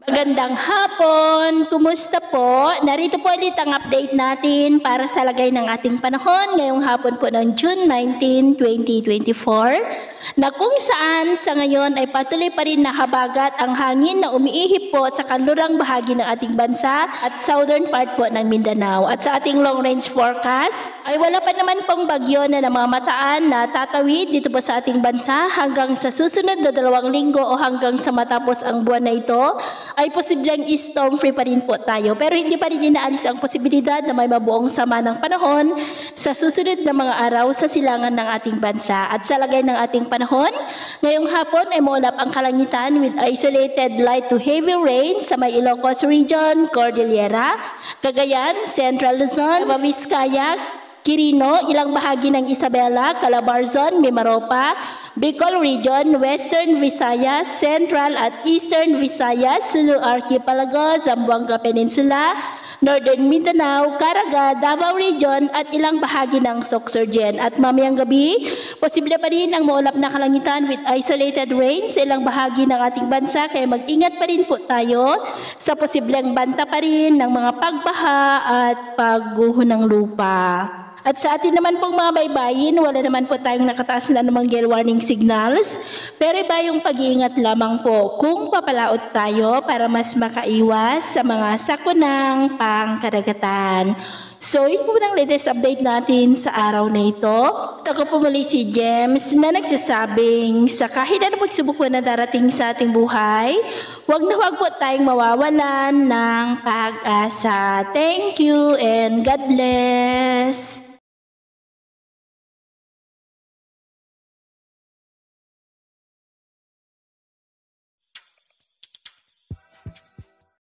Magandang hapon! Kumusta po? Narito po ulit ang update natin para sa lagay ng ating panahon ngayong hapon po ng June 19, 2024 na kung saan sa ngayon ay patuloy pa rin nakabagat ang hangin na umiihip po sa kanlurang bahagi ng ating bansa at southern part po ng Mindanao. At sa ating long range forecast ay wala pa naman pong bagyo na namamataan na tatawid dito po sa ating bansa hanggang sa susunod na 2 linggo o hanggang sa matapos ang buwan na ito ay posibleng storm free pa rin po tayo. Pero hindi pa rin inaalis ang posibilidad na may mabuong sama ng panahon sa susunod na mga araw sa silangan ng ating bansa. At sa lagay ng ating panahon, ngayong hapon ay maulap ang kalangitan with isolated light to heavy rain sa may Ilocos Region, Cordillera, Cagayan, Central Luzon, Nueva Vizcaya, Quirino, ilang bahagi ng Isabela, Calabarzon, Mimaropa, Bicol Region, Western Visayas, Central at Eastern Visayas, Sulu Archipelago, Zamboanga Peninsula, Northern Mindanao, Caraga, Davao Region at ilang bahagi ng Sorsogon. At mamayang gabi, posible pa rin ang maulap na kalangitan with isolated rain sa ilang bahagi ng ating bansa kaya mag-ingat pa rin po tayo sa posibleng banta pa rin ng mga pagbaha at pagguho ng lupa. At sa atin naman pong mga baybayin, wala naman po tayong nakataas na namang gale warning signals. Pero iba yung pag-iingat lamang po kung papalaot tayo para mas makaiwas sa mga sakunang pangkaragatan. So, yun po ang latest update natin sa araw na ito. Ako po muli si James na nagsasabing sa kahit ano pagsubok po na darating sa ating buhay, huwag na huwag po tayong mawawalan ng pag-asa. Thank you and God bless!